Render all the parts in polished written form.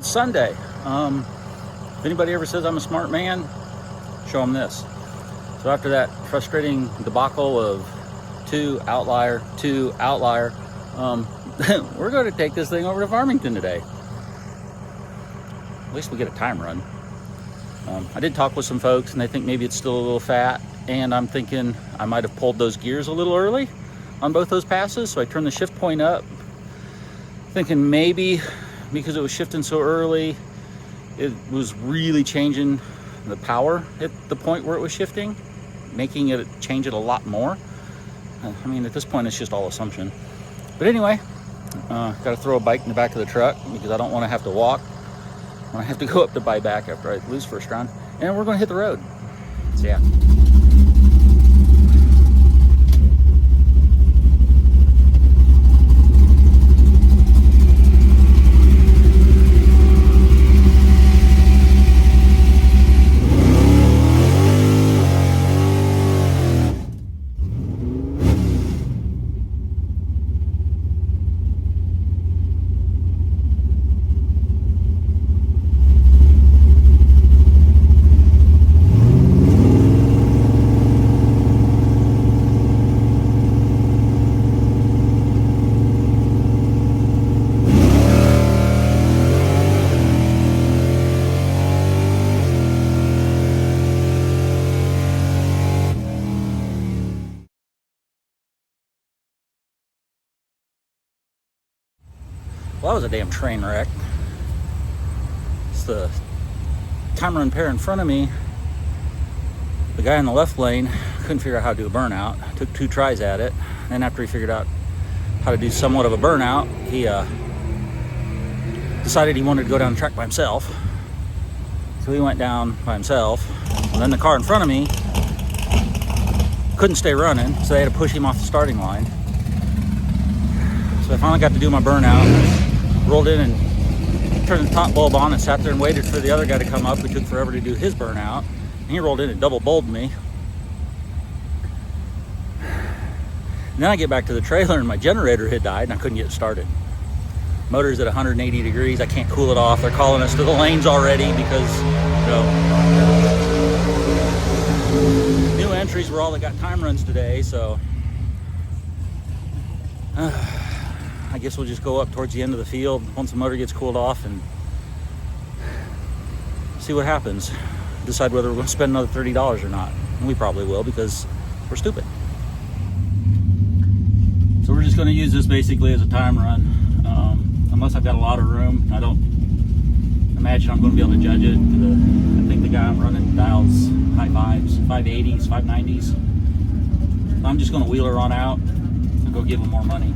Sunday. If anybody ever says I'm a smart man, show them this. So after that frustrating debacle of two outlier, we're going to take this thing over to Farmington today. At least we get a time run. I did talk with some folks and they think maybe it's still a little fat, and I'm thinking I might have pulled those gears a little early on both those passes, so I turned the shift point up, thinking maybe because it was shifting so early, it was really changing the power at the point where it was shifting, making it change it a lot more. I mean, at this point, it's just all assumption. But anyway, got to throw a bike in the back of the truck because I don't want to have to walk when I have to go up to buy back after I lose first round. And we're going to hit the road. So yeah. Well, that was a damn train wreck. It's the time run pair in front of me. The guy in the left lane couldn't figure out how to do a burnout. Took 2 tries at it. Then after he figured out how to do somewhat of a burnout, he decided he wanted to go down the track by himself. So he went down by himself. And then the car in front of me couldn't stay running, so they had to push him off the starting line. So I finally got to do my burnout. Rolled in and turned the top bulb on and sat there and waited for the other guy to come up. He took forever to do his burnout. And he rolled in and double bowled me. And then I get back to the trailer and my generator had died and I couldn't get it started. Motor's at 180 degrees. I can't cool it off. They're calling us to the lanes already because, new entries were all that got time runs today. So I guess we'll just go up towards the end of the field once the motor gets cooled off and see what happens. Decide whether we're going to spend another $30 or not. And we probably will because we're stupid. So we're just going to use this basically as a time run. Unless I've got a lot of room. I don't imagine I'm going to be able to judge it. I think the guy I'm running dials high 5s, 580s, 590s. I'm just going to wheel her on out and go give him more money.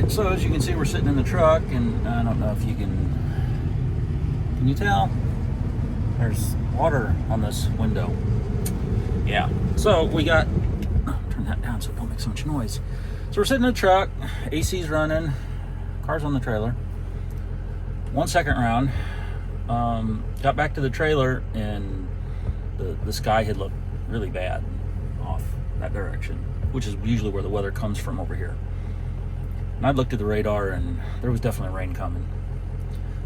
right, so as you can see, we're sitting in the truck, and I don't know if you can you tell? There's water on this window. Yeah, so we got, turn that down so it don't make so much noise. So we're sitting in the truck, AC's running, car's on the trailer. 1 second round, got back to the trailer, and the sky had looked really bad off that direction, which is usually where the weather comes from over here. And I looked at the radar, and there was definitely rain coming.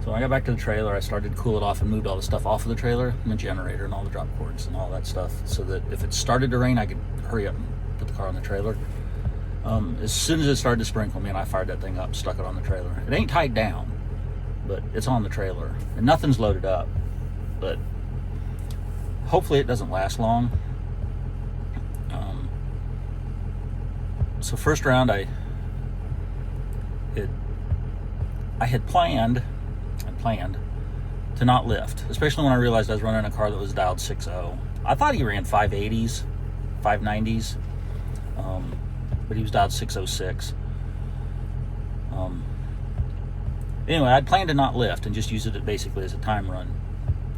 So when I got back to the trailer, I started to cool it off and moved all the stuff off of the trailer, and the generator and all the drop cords and all that stuff, so that if it started to rain, I could hurry up and put the car on the trailer. As soon as it started to sprinkle, man, I fired that thing up, stuck it on the trailer. It ain't tied down, but it's on the trailer, and nothing's loaded up. But hopefully it doesn't last long. So first round, I had planned to not lift, especially when I realized I was running a car that was dialed 6.0. I thought he ran 580s, 590s, but he was dialed 606. Anyway, I'd planned to not lift and just use it basically as a time run.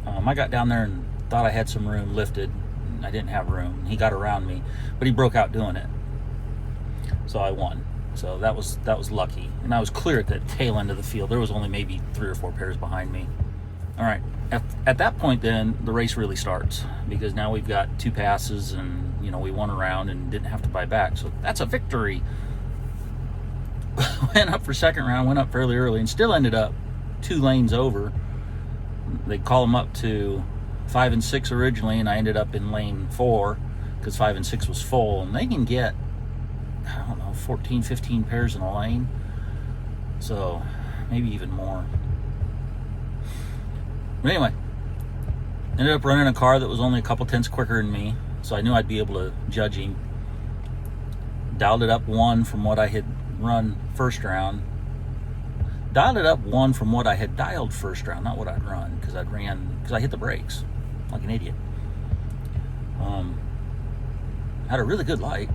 I got down there and thought I had some room, lifted, and I didn't have room. He got around me, but he broke out doing it. So I won. So that was lucky. And I was clear at the tail end of the field. There was only maybe 3 or 4 pairs behind me. All right. At that point, then, the race really starts, because now we've got 2 passes, and, we won a round and didn't have to buy back. So that's a victory. Went up for second round, went up fairly early, and still ended up 2 lanes over. They call them up to 5 and 6 originally, and I ended up in lane 4 because 5 and 6 was full. And they can get, I don't know, 14, 15 pairs in a lane. So maybe even more. But anyway, ended up running a car that was only a couple tenths quicker than me, so I knew I'd be able to judge him. Dialed it up 1 from what I had run first round. Dialed it up 1 from what I had dialed first round, not what I'd run, because I hit the brakes like an idiot. Had a really good light.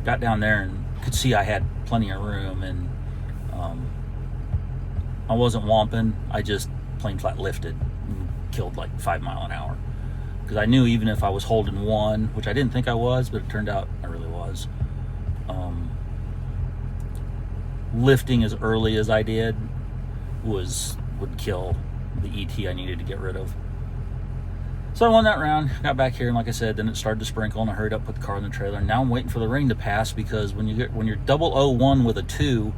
Got down there and could see I had plenty of room, and I wasn't womping. I just plain flat lifted and killed like 5 miles an hour, because I knew even if I was holding 1, which I didn't think I was, but it turned out I really was, lifting as early as I did would kill the ET I needed to get rid of. So I won that round, got back here, and like I said, then it started to sprinkle, and I hurried up, put the car in the trailer, and now I'm waiting for the rain to pass, because when you're 001 with a 2,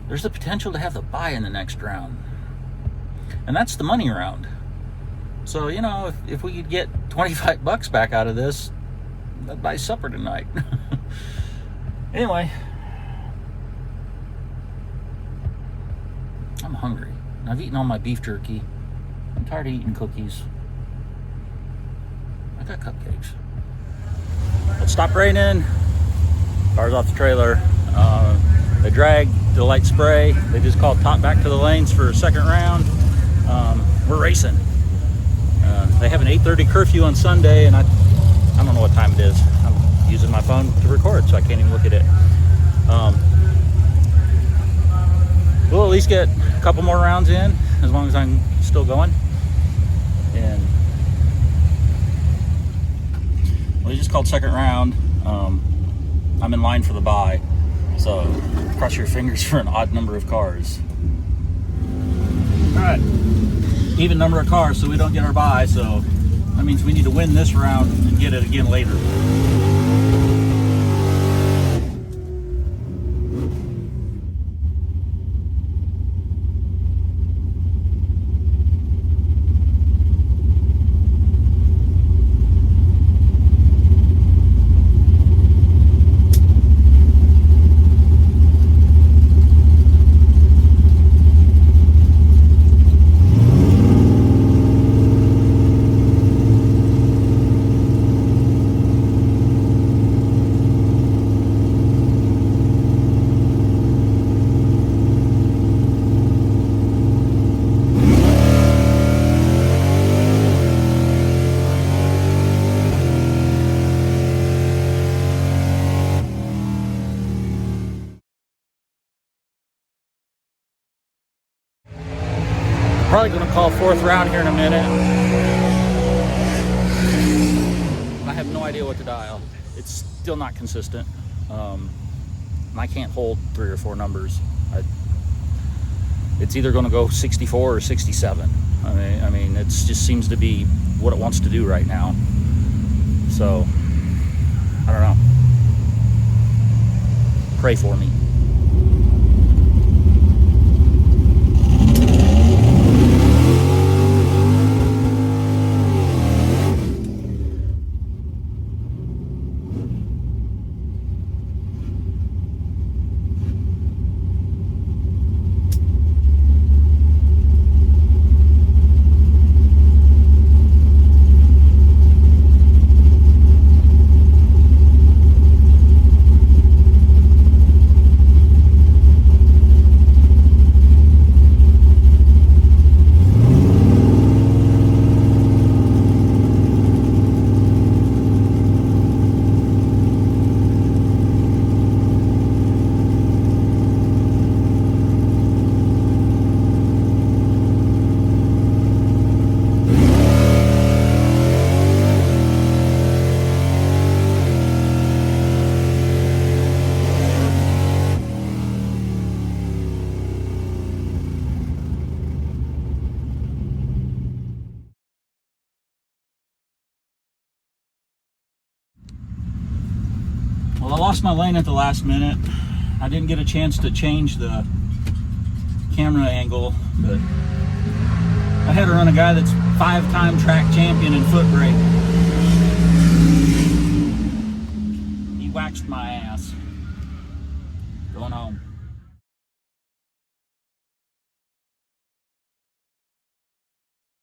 there's the potential to have the bye in the next round. And that's the money round. So, if we could get $25 back out of this, I'd buy supper tonight. Anyway, I'm hungry. I've eaten all my beef jerky. I'm tired of eating cookies. I got cupcakes. It stopped raining. Car's off the trailer. They dragged the light spray. They just called top back to the lanes for a second round. We're racing. They have an 8:30 curfew on Sunday, and I don't know what time it is. I'm using my phone to record, so I can't even look at it. We'll at least get a couple more rounds in, as long as I'm still going. And we just called second round. I'm in line for the bye, so cross your fingers for an odd number of cars. All right, even number of cars, so we don't get our bye. So that means we need to win this round and get it again later. call fourth round here in a minute. I have no idea what to dial. It's still not consistent. I can't hold 3 or 4 numbers. It's either going to go 64 or 67. I mean, it just seems to be what it wants to do right now. So, I don't know. Pray for me. Well, I lost my lane at the last minute. I didn't get a chance to change the camera angle, but I had to run a guy that's 5-time track champion in foot brake. He waxed my ass. Going home.